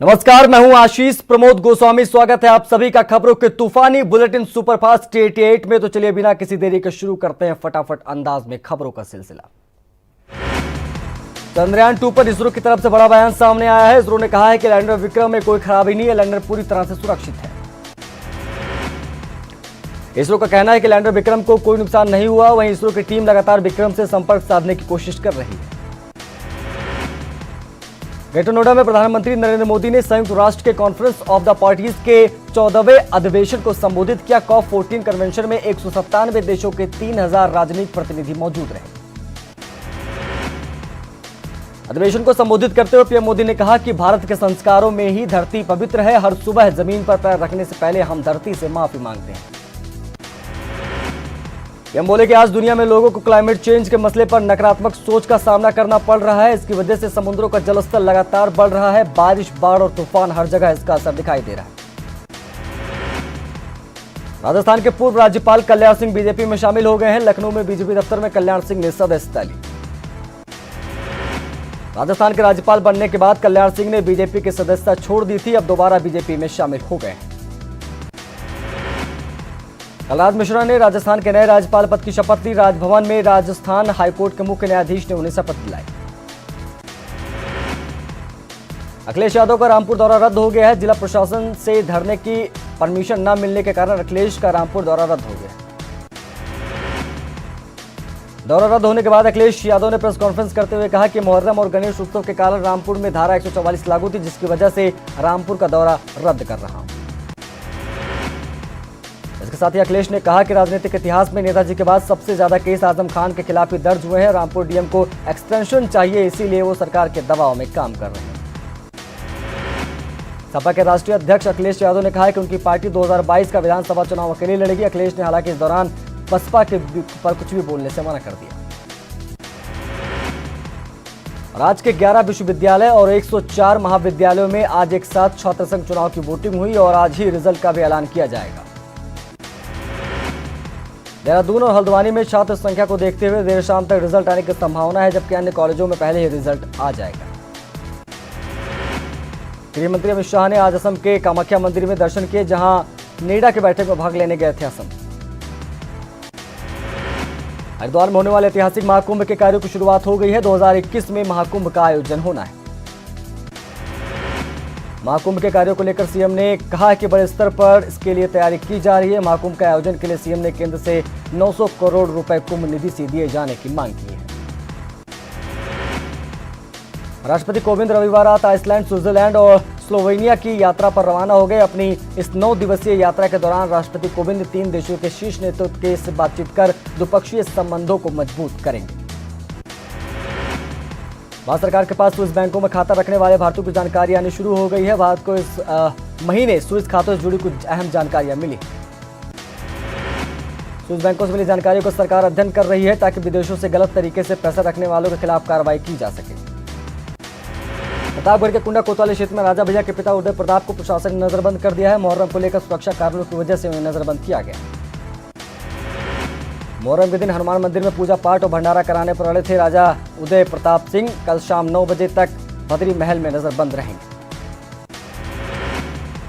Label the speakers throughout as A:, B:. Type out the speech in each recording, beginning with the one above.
A: नमस्कार, मैं हूं आशीष प्रमोद गोस्वामी। स्वागत है आप सभी का खबरों के तूफानी बुलेटिन सुपरफास्ट 88 में। तो चलिए बिना किसी देरी के शुरू करते हैं फटाफट अंदाज में खबरों का सिलसिला। चंद्रयान 2 पर इसरो की तरफ से बड़ा बयान सामने आया है। इसरो ने कहा है कि लैंडर विक्रम में कोई खराबी नहीं है, लैंडर पूरी तरह से सुरक्षित है। इसरो का कहना है कि लैंडर विक्रम को कोई नुकसान नहीं हुआ। वहीं इसरो की टीम लगातार विक्रम से संपर्क साधने की कोशिश कर रही है। ग्रेटर नोएडा में प्रधानमंत्री नरेंद्र मोदी ने संयुक्त राष्ट्र के कॉन्फ्रेंस ऑफ द पार्टीज के 14वें अधिवेशन को संबोधित किया। COP14 कन्वेंशन में 197 देशों के 3000 राजनीतिक प्रतिनिधि मौजूद रहे। अधिवेशन को संबोधित करते हुए पीएम मोदी ने कहा कि भारत के संस्कारों में ही धरती पवित्र है। हर सुबह जमीन पर पैर रखने से पहले हम धरती से माफी मांगते हैं। पीएम बोले कि आज दुनिया में लोगों को क्लाइमेट चेंज के मसले पर नकारात्मक सोच का सामना करना पड़ रहा है। इसकी वजह से समुद्रों का जलस्तर लगातार बढ़ रहा है। बारिश, बाढ़ और तूफान हर जगह इसका असर दिखाई दे रहा है। राजस्थान के पूर्व राज्यपाल कल्याण सिंह बीजेपी में शामिल हो गए हैं। लखनऊ में बीजेपी दफ्तर में कल्याण सिंह ने सदस्यता ली। राजस्थान के राज्यपाल बनने के बाद कल्याण सिंह ने बीजेपी की सदस्यता छोड़ दी थी। अब दोबारा बीजेपी में शामिल हो गए हैं। कलराज मिश्रा ने राजस्थान के नए राज्यपाल पद की शपथ ली। राजभवन में राजस्थान हाईकोर्ट के मुख्य न्यायाधीश ने उन्हें शपथ दिलाई। अखिलेश यादव का रामपुर दौरा रद्द हो गया है। जिला प्रशासन से धरने की परमिशन न मिलने के कारण अखिलेश का रामपुर दौरा रद्द हो गया। दौरा रद्द होने के बाद अखिलेश यादव ने प्रेस कॉन्फ्रेंस करते हुए कहा कि मुहर्रम और गणेश उत्सव के कारण रामपुर में धारा 144 लागू थी, जिसकी वजह से रामपुर का दौरा रद्द कर रहा हूं। इसके साथ ही अखिलेश ने कहा कि राजनीतिक इतिहास में नेताजी के बाद सबसे ज्यादा केस आजम खान के खिलाफ ही दर्ज हुए हैं। रामपुर डीएम को एक्सटेंशन चाहिए, इसीलिए वो सरकार के दबाव में काम कर रहे हैं। सपा के राष्ट्रीय अध्यक्ष अखिलेश यादव ने कहा है कि उनकी पार्टी 2022 का विधानसभा चुनाव अकेले लड़ेगी। अखिलेश ने हालांकि इस दौरान बसपा के पर कुछ भी बोलने से मना कर दिया। राज्य के 11 विश्वविद्यालय और 104 महाविद्यालयों में आज एक साथ छात्र संघ चुनाव की वोटिंग हुई और आज ही रिजल्ट का भी ऐलान किया जाएगा। देहरादून और हल्द्वानी में छात्र संख्या को देखते हुए देर शाम तक रिजल्ट आने की संभावना है, जबकि अन्य कॉलेजों में पहले ही रिजल्ट आ जाएगा। गृह मंत्री अमित शाह ने आज असम के कामाख्या मंदिर में दर्शन किए, जहां नेडा की बैठक में भाग लेने गए थे असम। हरिद्वार में होने वाले ऐतिहासिक महाकुंभ के कार्यों की शुरुआत हो गई है। 2021 में महाकुंभ का आयोजन होना है। महाकुंभ के कार्यों को लेकर सीएम ने कहा कि बड़े स्तर पर इसके लिए तैयारी की जा रही है। महाकुंभ के आयोजन के लिए सीएम ने केंद्र से 900 करोड़ रुपए कुंभ निधि से दिए जाने की मांग की है। राष्ट्रपति कोविंद रविवार रात आइसलैंड, स्विट्जरलैंड और स्लोवेनिया की यात्रा पर रवाना हो गए। अपनी इस 9 दिवसीय यात्रा के दौरान राष्ट्रपति कोविंद 3 देशों के शीर्ष नेतृत्व के बातचीत कर द्विपक्षीय संबंधों को मजबूत करेंगे। भारत सरकार के पास स्विस बैंकों में खाता रखने वाले भारतीयों की जानकारी आनी शुरू हो गई है। भारत को इस महीने स्विस खातों से जुड़ी कुछ अहम जानकारियां मिली। स्विस बैंकों से मिली जानकारियों को सरकार अध्ययन कर रही है, ताकि विदेशों से गलत तरीके से पैसा रखने वालों के खिलाफ कार्रवाई की जा सके। प्रतापगढ़ के कुंडा कोतवाली क्षेत्र में राजा भैया के पिता उदय प्रताप को प्रशासन ने नजरबंद कर दिया है। मुहर्रम को लेकर सुरक्षा कारणों की वजह से उन्हें नजरबंद किया गया। मुहर्रम के दिन हनुमान मंदिर में पूजा पाठ और भंडारा कराने पर अड़े थे राजा उदय प्रताप सिंह। कल शाम 9 बजे तक बदरी महल में नजरबंद रहेंगे।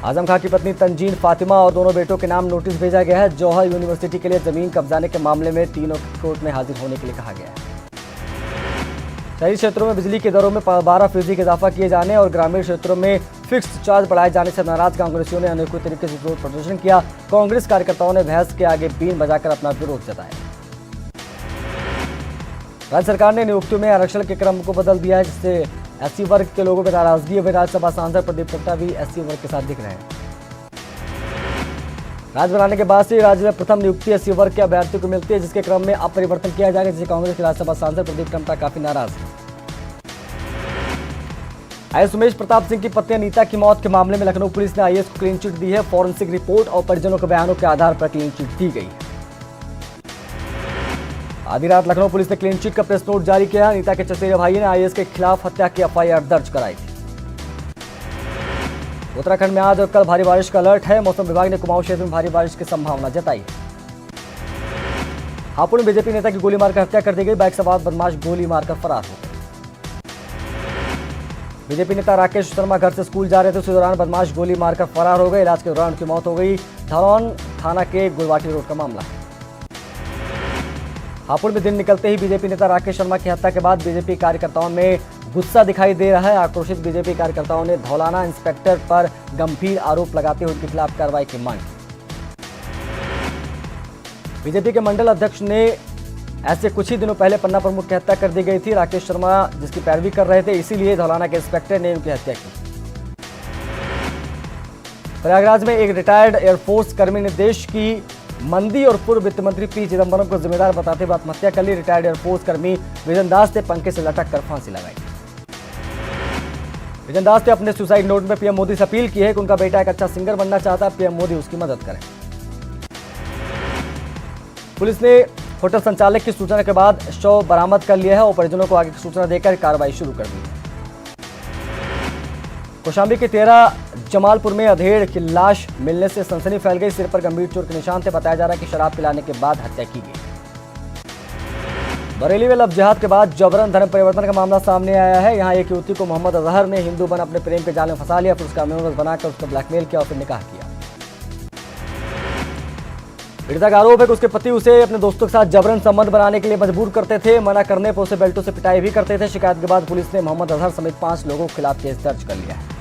A: आजम खां की पत्नी तंजीन फातिमा और दोनों बेटों के नाम नोटिस भेजा गया है। जौहर यूनिवर्सिटी के लिए जमीन कब्जाने के मामले में तीनों कोर्ट में हाजिर होने के लिए कहा गया है। शहरी क्षेत्रों में बिजली की दरों में 12% का इजाफा किए जाने और ग्रामीण क्षेत्रों में फिक्स्ड चार्ज बढ़ाए जाने से नाराज कांग्रेसियों ने अनेकों तरीके से विरोध प्रदर्शन किया। कांग्रेस कार्यकर्ताओं ने भैंस के आगे बीन बजाकर अपना विरोध जताया। राज्य सरकार ने नियुक्तियों में आरक्षण के क्रम को बदल दिया है, जिससे एससी वर्ग के लोगों में नाराजगी है। राज्यसभा सांसद प्रदीप टप्टा भी एससी वर्ग के साथ दिख रहे हैं। राज्य बनाने के बाद से राज्य में प्रथम नियुक्ति एससी वर्ग के अभ्यर्थियों को मिलती है, जिसके क्रम में अब परिवर्तन किया जाएगा, जिससे कांग्रेस के राज्यसभा सांसद प्रदीप टप्टा काफी नाराज है। आईएएस उमेश प्रताप सिंह की पत्नी अनीता की मौत के मामले में लखनऊ पुलिस ने आईएएस को क्लीन चिट दी है। फॉरेंसिक रिपोर्ट और परिजनों के बयानों के आधार पर क्लीन चिट दी गई है। आधी रात लखनऊ पुलिस ने क्लीन चिट का प्रेस नोट जारी किया। अनीता के चचेरे भाई ने आईएएस के खिलाफ हत्या की एफआईआर दर्ज कराई थी। उत्तराखंड में आज और कल भारी बारिश का अलर्ट है। मौसम विभाग ने कुमाऊं क्षेत्र में भारी बारिश की संभावना जताई। हापुड़ में बीजेपी नेता की गोली मारकर हत्या कर दी गई। बाइक सवार बदमाश गोली मारकर फरार हो गए। बीजेपी नेता राकेश शर्मा घर से स्कूल जा रहे थे, उसी दौरान बदमाश गोली मारकर फरार हो गए। इलाज के दौरान उनकी मौत हो गई। धरौन थाना के गुलवाटी रोड का मामला है। हापुड़ में दिन निकलते ही बीजेपी नेता राकेश शर्मा की हत्या के बाद बीजेपी कार्यकर्ताओं में गुस्सा दिखाई दे रहा है। आक्रोशित बीजेपी कार्यकर्ताओं ने धौलाना इंस्पेक्टर पर गंभीर आरोप लगाते हुए उनके खिलाफ कार्रवाई की मांग की। बीजेपी के मंडल अध्यक्ष ने ऐसे कुछ ही दिनों पहले पन्ना प्रमुख की हत्या कर दी गई थी। राकेश शर्मा जिसकी पैरवी कर रहे थे, इसीलिए धौलाना के इंस्पेक्टर ने उनकी हत्या की। प्रयागराज में एक रिटायर्ड एयरफोर्स कर्मी ने देश की मंदी और पूर्व वित्त मंत्री पी चिदंबरम को जिम्मेदार बताते हुए आत्महत्या कर ली। रिटायर्ड एयरफोर्स कर्मी विजन दास ने पंखे से लटक कर फांसी लगाई। विजन दास ने अपने सुसाइड नोट में पीएम मोदी से अपील की है कि उनका बेटा एक अच्छा सिंगर बनना चाहता है, पीएम मोदी उसकी मदद करें। पुलिस ने होटल संचालक की सूचना के बाद शव बरामद कर लिया है और परिजनों को आगे की सूचना देकर कार्रवाई शुरू कर दी है। कौशाम्बी के 13 जमालपुर में अधेड़ की लाश मिलने से सनसनी फैल गई। सिर पर गंभीर चोट के निशान थे। बताया जा रहा है कि शराब पिलाने के बाद हत्या की गई। बरेली में लव जिहाद के बाद जबरन धर्म परिवर्तन का मामला सामने आया है। यहां एक युवती को मोहम्मद अजहर ने हिंदू बन अपने प्रेम के जाल में फंसा लिया, फिर उसका मेमोरेंस बनाकर उसको ब्लैकमेल किया और फिर निकाह किया। पीड़िता का आरोप है कि उसके पति उसे अपने दोस्तों के साथ जबरन संबंध बनाने के लिए मजबूर करते थे। मना करने पर उसे बेल्टों से पिटाई भी करते थे। शिकायत के बाद पुलिस ने मोहम्मद अजहर समेत 5 लोगों के खिलाफ केस दर्ज कर लिया है।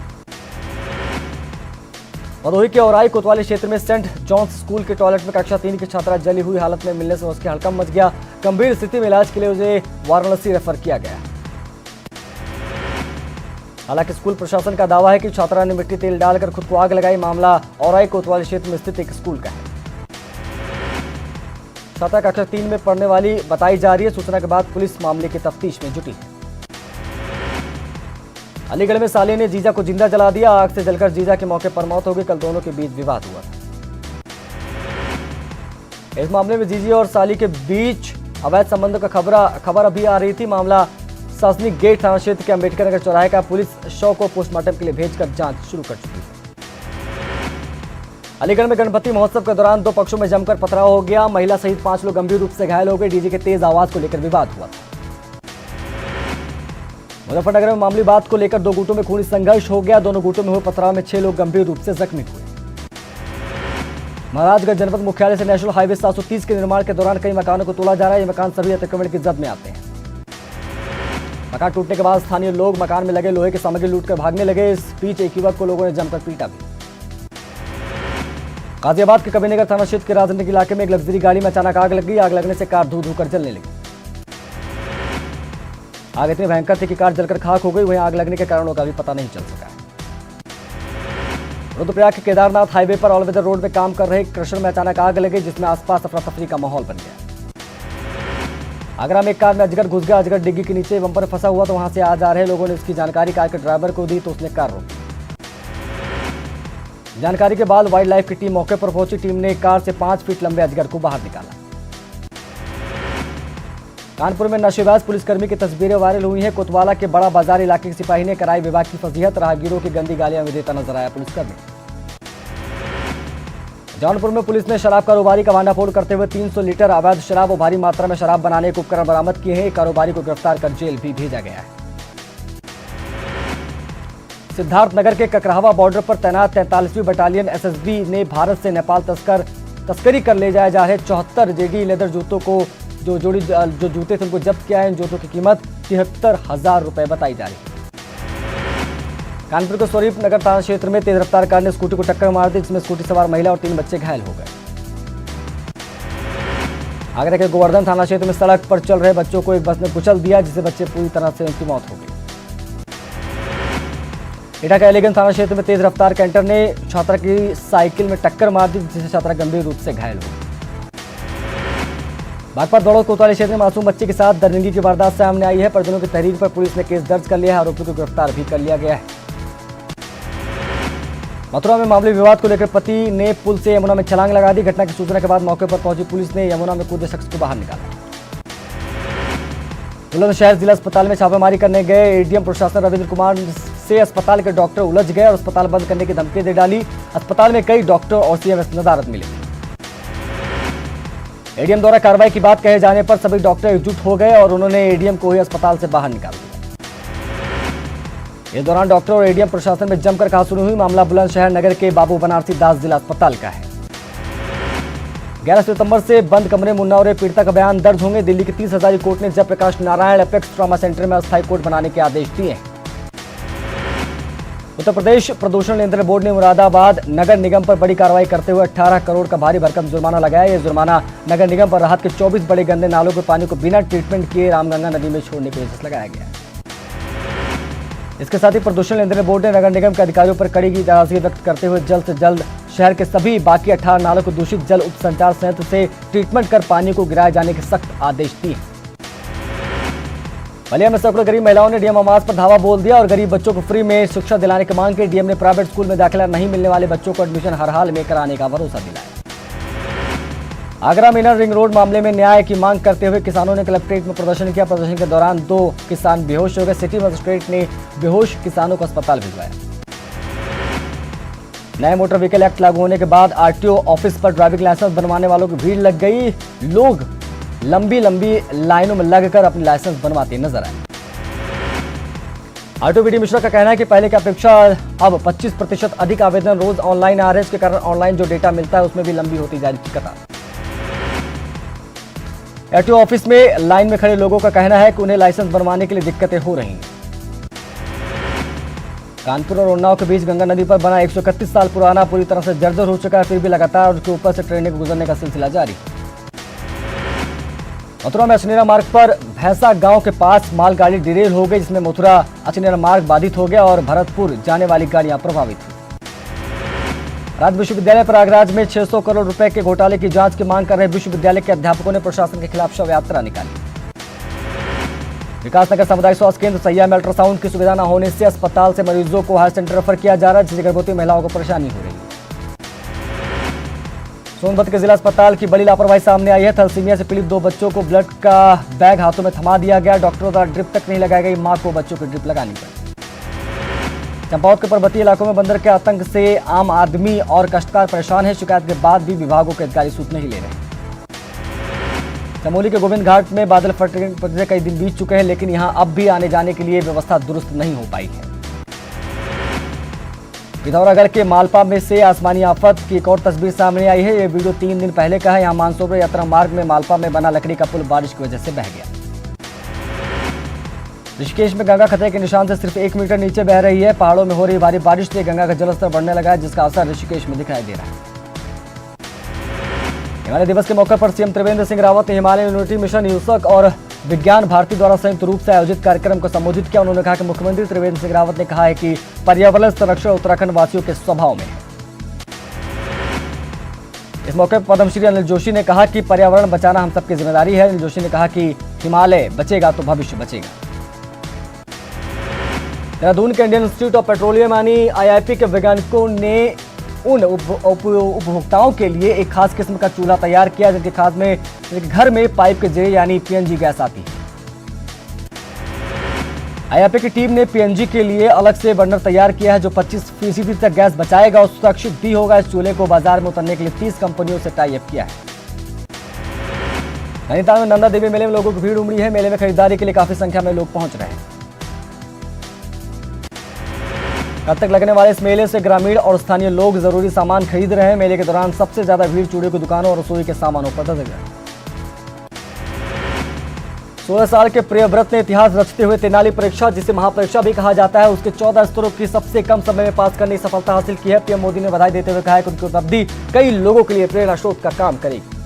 A: भदोही के औराई कोतवाली क्षेत्र में सेंट जॉन्स स्कूल के टॉयलेट में कक्षा 3 की छात्रा जली हुई हालत में मिलने से उसकी हड़कंप मच गया। गंभीर स्थिति में इलाज के लिए उसे वाराणसी रेफर किया गया। हालांकि स्कूल प्रशासन का दावा है कि छात्रा ने मिट्टी तेल डालकर खुद को आग लगाई। मामला औराई कोतवाली क्षेत्र में स्थित एक स्कूल का है। छात्रा कक्षा 3 में पढ़ने वाली बताई जा रही है। सूचना के बाद पुलिस मामले की तफ्तीश में जुटी है। अलीगढ़ में साले ने जीजा को जिंदा जला दिया। आग से जलकर जीजा के मौके पर मौत हो गई। कल दोनों के बीच विवाद हुआ था। इस मामले में जीजी और साली के बीच अवैध संबंधों का खबर अभी आ रही थी। मामला सासनी गेट थाना क्षेत्र के अंबेडकर नगर चौराहे का। पुलिस शव को पोस्टमार्टम के लिए भेजकर जांच शुरू कर चुकी है। अलीगढ़ में गणपति महोत्सव के दौरान 2 पक्षों में जमकर पथराव हो गया। महिला सहित 5 लोग गंभीर रूप से घायल हो गए। डीजे के तेज आवाज को लेकर विवाद हुआ था। मुजफ्फरनगर में मामूली बात को लेकर 2 गुटों में खूनी संघर्ष हो गया। दोनों गुटों में हुए पथराव में 6 लोग गंभीर रूप से जख्मी हुए। महाराजगंज जनपद मुख्यालय से नेशनल हाईवे 730 के निर्माण के दौरान कई मकानों को तोड़ा जा रहा है। ये मकान सभी अतिक्रमण की जद में आते हैं। मकान टूटने के बाद स्थानीय लोग मकान में लगे लोहे की सामग्री लूटकर भागने लगे। इस बीच एक युवक को लोगों ने जमकर पीटा भी। गाजियाबाद के कबीरनगर थाना क्षेत्र के राजनीतिक इलाके में एक लग्जरी गाड़ी में अचानक आग लग गई। आग लगने से कार धू धू कर जलने लगी। आग इतनी भयंकर थी कि कार जलकर खाक हो गई। वहीं आग लगने के कारणों का भी पता नहीं चल सका। रुद्रप्रयाग के केदारनाथ हाईवे पर ऑलवेदर रोड में काम कर रहे क्रशर में अचानक आग लगी, जिसमें आसपास अफरा तफरी का माहौल बन गया। आगरा में एक कार में अजगर घुस गया। अजगर डिग्गी के नीचे बम्पर फंसा हुआ तो वहां से आ जा रहे लोगों ने इसकी जानकारी कार के ड्राइवर को दी तो उसने कार रोकी। जानकारी के बाद वाइल्ड लाइफ की टीम मौके पर पहुंची। टीम ने कार से 5 फीट लंबे अजगर को बाहर निकाला। कानपुर में नशेबाज पुलिसकर्मी की तस्वीरें वायरल हुई हैं। कोतवाला के बड़ा बाजार इलाके के सिपाही ने कराई विभाग की फजीहत। राहगीरों की गंदी गालियां भी देता नजर आया पुलिसकर्मी। जौनपुर में पुलिस ने शराब कारोबारी का भांडाफोड़ करते हुए 300 लीटर अवैध शराब और भारी मात्रा में शराब बनाने के उपकरण बरामद किए हैं। कारोबारी को गिरफ्तार कर जेल भी भेजा गया है। सिद्धार्थनगर के ककरावा बॉर्डर पर तैनात 43वीं बटालियन एसएसबी ने भारत से नेपाल तस्करी कर ले जाए जा रहे 74 जेडी लेदर जूतों को जो जूते थे उनको जब्त किया है। इन जूतों की कीमत 73,000 रुपए बताई जा रही है। कानपुर के स्वरूप नगर थाना क्षेत्र में तेज रफ्तार कार ने स्कूटी को टक्कर मार दी, जिसमें स्कूटी सवार महिला और 3 बच्चे घायल हो गए। आगरा के गोवर्धन थाना क्षेत्र में सड़क पर चल रहे बच्चों को एक बस ने कुचल दिया, जिससे बच्चे पूरी तरह से उनकी मौत हो गई। एटा के अलीगंज थाना क्षेत्र में तेज रफ्तार कैंटर ने छात्रा की साइकिल में टक्कर मार दी, जिससे छात्रा गंभीर रूप से घायल हो गई। बागपत दौड़ो कोतवाली क्षेत्र में मासूम बच्चे के साथ दरिंदगी की वारदात सामने आई है। परिजनों की तहरीर पर पुलिस ने केस दर्ज कर लिया है। आरोपियों को गिरफ्तार भी कर लिया गया है। मथुरा में मामूली विवाद को लेकर पति ने पुल से यमुना में छलांग लगा दी। घटना की सूचना के बाद मौके पर पहुंची पुलिस ने यमुना में कूदे शख्स को बाहर निकाला। बुलंदशहर जिला अस्पताल में छापेमारी करने गए एडीएम प्रशासन रविंद्र कुमार से अस्पताल के डॉक्टर उलझ गए और अस्पताल बंद करने की धमकी दे डाली। अस्पताल में कई डॉक्टर और सीएमएस नदारद मिले। एडीएम द्वारा कार्रवाई की बात कहे जाने पर सभी डॉक्टर एकजुट हो गए और उन्होंने एडीएम को ही अस्पताल से बाहर निकाल दिया। इस दौरान डॉक्टर और एडीएम प्रशासन में जमकर कहासुनी हुई। मामला बुलंदशहर नगर के बाबू बनारसी दास जिला अस्पताल का है। 11 सितंबर से बंद कमरे मुन्ना और पीड़िता का बयान दर्ज होंगे। दिल्ली की 30 हजारी कोर्ट ने Jayaprakash Narayan apex trauma centre में अस्थायी कोर्ट बनाने के आदेश दिए हैं। उत्तर प्रदेश प्रदूषण नियंत्रण बोर्ड ने मुरादाबाद नगर निगम पर बड़ी कार्रवाई करते हुए 18 करोड़ का भारी भरकम जुर्माना लगाया। यह जुर्माना नगर निगम पर राहत के 24 बड़े गंदे नालों के पानी को बिना ट्रीटमेंट किए रामगंगा नदी में छोड़ने की वजह से लगाया गया। इसके साथ ही प्रदूषण नियंत्रण बोर्ड ने नगर निगम के अधिकारियों पर कड़ी की नाराजगी व्यक्त करते हुए जल्द से जल्द शहर के सभी बाकी 18 नालों को दूषित जल उपसंचार संयंत्र से ट्रीटमेंट कर पानी को गिराए जाने के सख्त आदेश दिए। बलिया में सैकड़ों गरीब महिलाओं ने डीएम आवास पर धावा बोल दिया और गरीब बच्चों को फ्री में शिक्षा दिलाने की मांग की। डीएम ने प्राइवेट स्कूल में दाखिला नहीं मिलने वाले बच्चों को एडमिशन हर हाल में कराने का भरोसा दिलाया। आगरा मिनर रिंग रोड मामले में न्याय की मांग करते हुए किसानों ने कलेक्ट्रेट में प्रदर्शन किया। प्रदर्शन के दौरान 2 किसान बेहोश हो गए। सिटी मजिस्ट्रेट ने बेहोश किसानों को अस्पताल भिजवाया। नए मोटर व्हीकल एक्ट लागू होने के बाद आरटीओ ऑफिस पर ड्राइविंग लाइसेंस बनवाने वालों की भीड़ लग गई। लोग लंबी लंबी लाइनों में लगकर अपने लाइसेंस बनवाते नजर आए। आरटीओ बीडी मिश्रा का कहना है कि पहले की अपेक्षा अब 25% अधिक आवेदन रोज ऑनलाइन आ रहे हैं। इसके कारण ऑनलाइन जो डेटा मिलता है उसमें भी लंबी होती जा रही है कतार। आरटीओ ऑफिस में लाइन में खड़े लोगों का कहना है कि उन्हें लाइसेंस बनवाने के लिए दिक्कतें हो रही हैं। कानपुर और उन्नाव के बीच गंगा नदी पर बना 131 साल पुराना पूरी तरह से जर्जर हो चुका है। फिर भी लगातार उसके ऊपर से ट्रेनें गुजरने का सिलसिला जारी। मथुरा में अचनेरा मार्ग पर भैंसा गांव के पास मालगाड़ी डिरेल हो गई, जिसमें मथुरा अचनेरा मार्ग बाधित हो गया और भरतपुर जाने वाली गाड़ियां प्रभावित हुई। राज्य विश्वविद्यालय प्रयागराज में 600 करोड़ रुपए के घोटाले की जांच की मांग कर रहे विश्वविद्यालय के अध्यापकों ने प्रशासन के खिलाफ शव यात्रा निकाली। विकासनगर सामुदायिक स्वास्थ्य केंद्र सैया में अल्ट्रासाउंड की सुविधा न होने से अस्पताल से मरीजों को हायर सेंटर रेफर किया जा रहा है, जिससे गर्भवती महिलाओं को परेशानी हो रही है। सोनभद्र के जिला अस्पताल की बड़ी लापरवाही सामने आई है। थैलेसीमिया से पीड़ित 2 बच्चों को ब्लड का बैग हाथों में थमा दिया गया। डॉक्टरों द्वारा ड्रिप तक नहीं लगाई गई। मां को बच्चों की ड्रिप लगानी पड़ी। चंपावत के पर्वतीय इलाकों में बंदर के आतंक से आम आदमी और काश्तकार परेशान है। शिकायत के बाद भी विभागों के अधिकारी सूचना नहीं ले रहे। चमोली के गोविंद घाट में बादल फटने से कई दिन बीत चुके हैं, लेकिन यहां अब भी आने जाने के लिए व्यवस्था दुरुस्त नहीं हो पाई है। पिथौरागढ़ के मालपा में से आसमानी आफत की एक और तस्वीर सामने आई है। यह वीडियो 3 दिन पहले का है। यहां मानसरोवर यात्रा मार्ग में मालपा में बना लकड़ी का पुल बारिश की वजह से बह गया। ऋषिकेश में गंगा खतरे के निशान से सिर्फ 1 मीटर नीचे बह रही है। पहाड़ों में हो रही भारी बारिश से गंगा का जलस्तर बढ़ने लगा है, जिसका असर ऋषिकेश में दिखाई दे रहा है। हिमालय दिवस के मौके पर सीएम त्रिवेंद्र सिंह रावत ने हिमालय यूनिवर्सिटी मिशन यूसक और विज्ञान भारती द्वारा संयुक्त रूप से आयोजित कार्यक्रम को संबोधित किया। उन्होंने कहा कि मुख्यमंत्री त्रिवेंद्र सिंह रावत ने कहा है कि पर्यावरण संरक्षण उत्तराखंड वासियों के स्वभाव में है। इस मौके पर पद्मश्री अनिल जोशी ने कहा कि पर्यावरण बचाना हम सबकी जिम्मेदारी है। अनिल जोशी ने कहा कि हिमालय बचेगा तो भविष्य बचेगा। देहरादून के इंडियन इंस्टीट्यूट ऑफ पेट्रोलियम यानी आईआईपी के वैज्ञानिकों ने उन उपभोक्ताओं के लिए एक खास किस्म का चूल्हा तैयार किया जिनके घर में पाइप के जरिए यानी पीएनजी गैस आती है। आईआईपी की टीम ने पीएनजी के लिए अलग से बर्नर तैयार किया है जो 25% तक गैस बचाएगा और सुरक्षित भी होगा। इस चूल्हे को बाजार में उतरने के लिए 30 कंपनियों से टाई अप किया है। नैनीताल में नंदा देवी मेले में लोगों की भीड़ उमड़ी है। मेले में खरीदारी के लिए काफी संख्या में लोग पहुंच रहे हैं। कल तक लगने वाले इस मेले से ग्रामीण और स्थानीय लोग जरूरी सामान खरीद रहे हैं। मेले के दौरान सबसे ज्यादा भीड़ चूड़े की दुकानों और रसोई के सामानों पर नजर आई। 16 साल के प्रियव्रत ने इतिहास रचते हुए तेनाली परीक्षा, जिसे महापरीक्षा भी कहा जाता है, उसके 14 स्तरों की सबसे कम समय में पास करने की सफलता हासिल की है। पीएम मोदी ने बधाई देते हुए कहा है कि उनकी उपलब्धि कई लोगों के लिए प्रेरणा स्रोत का काम करेगी।